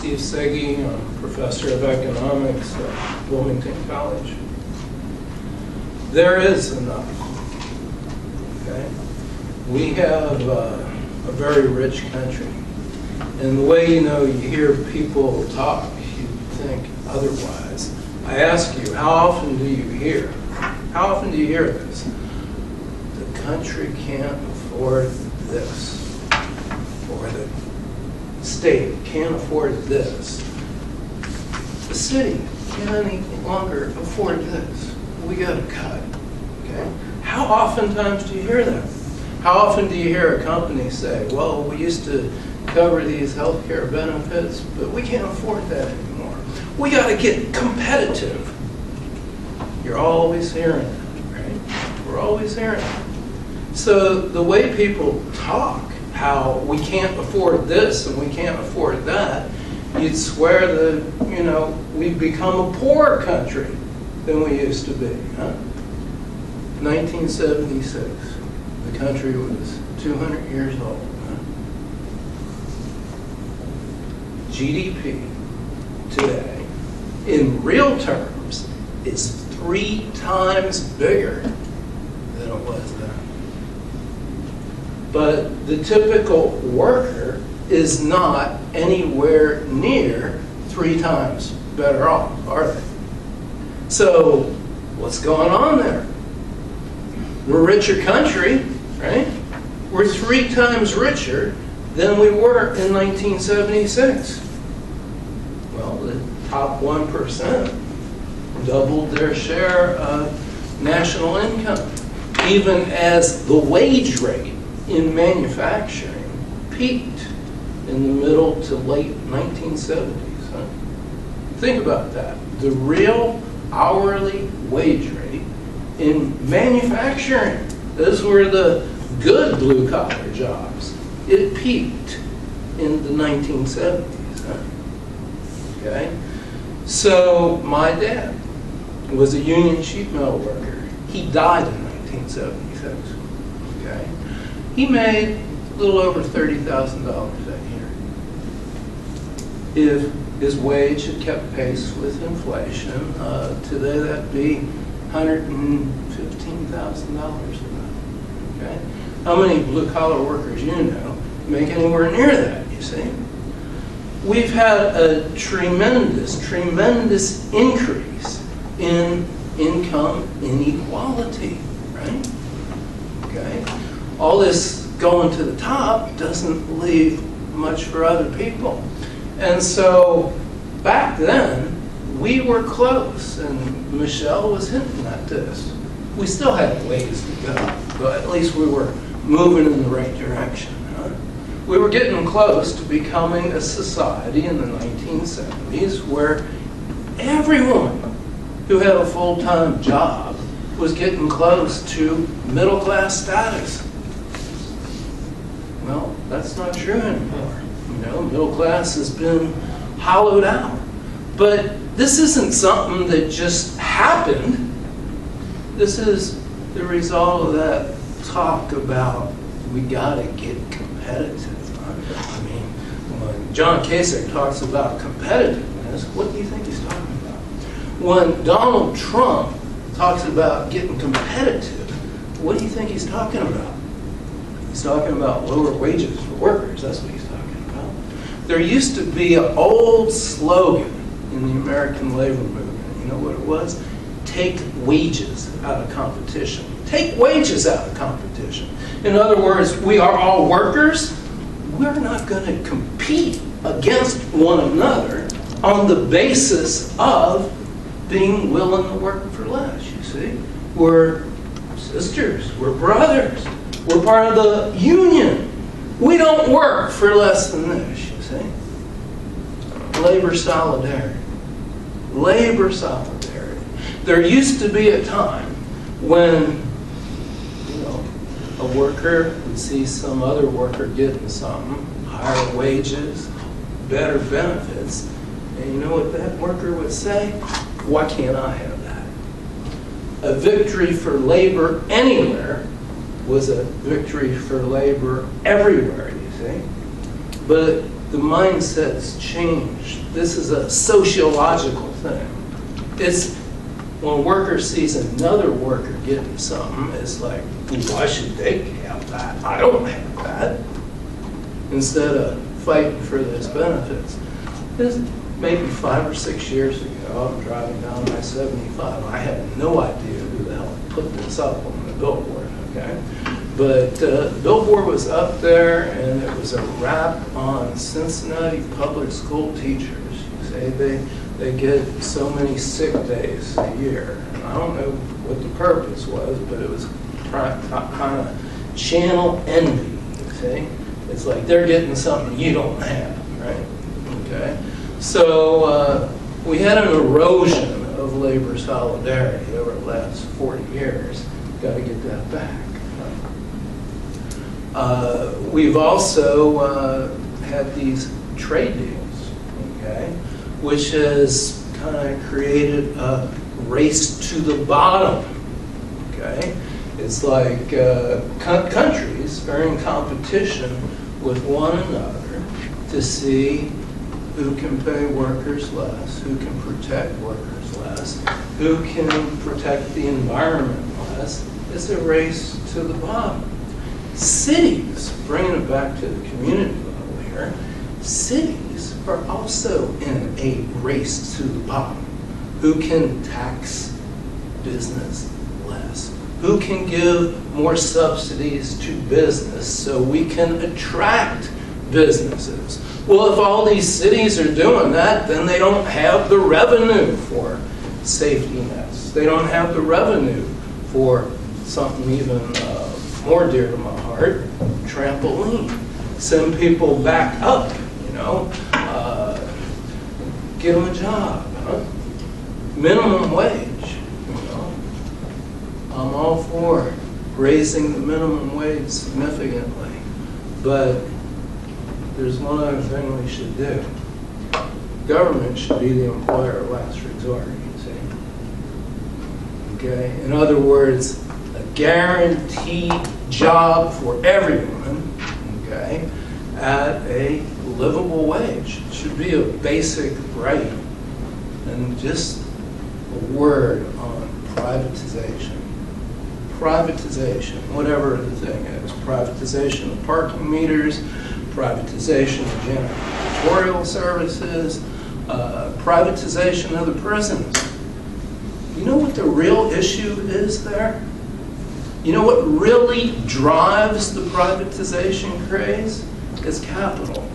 Steve Szeghi. I'm a professor of economics at Wilmington College. There is enough. Okay? We have a very rich country. And the way you hear people talk, you think otherwise. I ask you, how often do you hear? How often do you hear this? The country can't afford this. Or the state can't afford this. The city can't any longer afford this. We got to cut. Okay? How oftentimes do you hear that? How often do you hear a company say, well, we used to cover these health care benefits, but we can't afford that anymore. We got to get competitive. You're always hearing that, right? We're always hearing that. So the way people talk, how we can't afford this and we can't afford that, you'd swear that, we've become a poorer country than we used to be. Huh? 1976, the country was 200 years old. Huh? GDP today, in real terms, is 3 times bigger than it was then. But the typical worker is not anywhere near 3 times better off, are they? So, what's going on there? We're a richer country, right? We're 3 times richer than we were in 1976. Well, the top 1% doubled their share of national income, even as the wage rate in manufacturing peaked in the middle to late 1970s. Huh? Think about that. The real hourly wage rate in manufacturing, those were the good blue-collar jobs. It peaked in the 1970s. Huh? Okay? So my dad was a union sheet metal worker. He died in 1976. Okay? He made a little over $30,000 that year. If his wage had kept pace with inflation, today that'd be $115,000. Okay? How many blue-collar workers make anywhere near that, you see? We've had a tremendous increase in income inequality, right? Okay? All this going to the top doesn't leave much for other people. And so back then, we were close, and Michelle was hinting at this. We still had ways to go, but at least we were moving in the right direction. Huh? We were getting close to becoming a society in the 1970s where everyone who had a full-time job was getting close to middle-class status. Well, that's not true anymore. Middle class has been hollowed out. But this isn't something that just happened. This is the result of that talk about we gotta get competitive. I mean, when John Kasich talks about competitiveness, what do you think he's talking about? When Donald Trump talks about getting competitive, what do you think he's talking about? He's talking about lower wages for workers. That's what he's talking about. There used to be an old slogan in the American labor movement. You know what it was? Take wages out of competition. Take wages out of competition. In other words, we are all workers. We're not going to compete against one another on the basis of being willing to work for less, you see. We're sisters. We're brothers. We're part of the union. We don't work for less than this, you see. Labor solidarity. Labor solidarity. There used to be a time when, a worker would see some other worker getting something, higher wages, better benefits, and you know what that worker would say? Why can't I have that? A victory for labor anywhere was a victory for labor everywhere, you see. But the mindset's changed. This is a sociological thing. It's when a worker sees another worker getting something, it's like, why should they have that? I don't have that. Instead of fighting for those benefits. This maybe 5 or 6 years ago, I'm driving down I-75. I had no idea who the hell put this up on the billboard, okay? But the billboard was up there, and it was a rap on Cincinnati public school teachers. You say they get so many sick days a year. And I don't know what the purpose was, but it was kind of channel envy, you see? It's like they're getting something you don't have, right? Okay? So we had an erosion of labor solidarity over the last 40 years. Got to get that back. We've also had these trade deals, okay, which has kind of created a race to the bottom, okay? It's like countries are in competition with one another to see who can pay workers less, who can protect workers less, who can protect the environment less. It's a race to the bottom. Cities, bringing it back to the community level here, cities are also in a race to the bottom. Who can tax business less? Who can give more subsidies to business so we can attract businesses? Well, if all these cities are doing that, then they don't have the revenue for safety nets. They don't have the revenue for something even more dear to my heart, trampoline. Send people back up, you know. Get them a job, huh? Minimum wage, you know. I'm all for raising the minimum wage significantly, but there's one other thing we should do. Government should be the employer of last resort, you see. Okay? In other words, a guaranteed job for everyone, okay, at a livable wage. It should be a basic right. And just a word on privatization. Privatization, whatever the thing is. Privatization of parking meters, privatization of janitorial services, privatization of the prisons. You know what the real issue is there? You know what really drives the privatization craze? It's capital.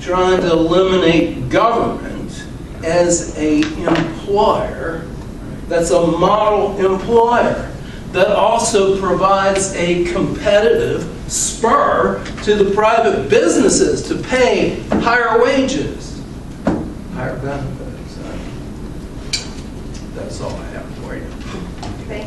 Trying to eliminate government as an employer that's a model employer that also provides a competitive spur to the private businesses to pay higher wages, higher benefits. That's all I have for you.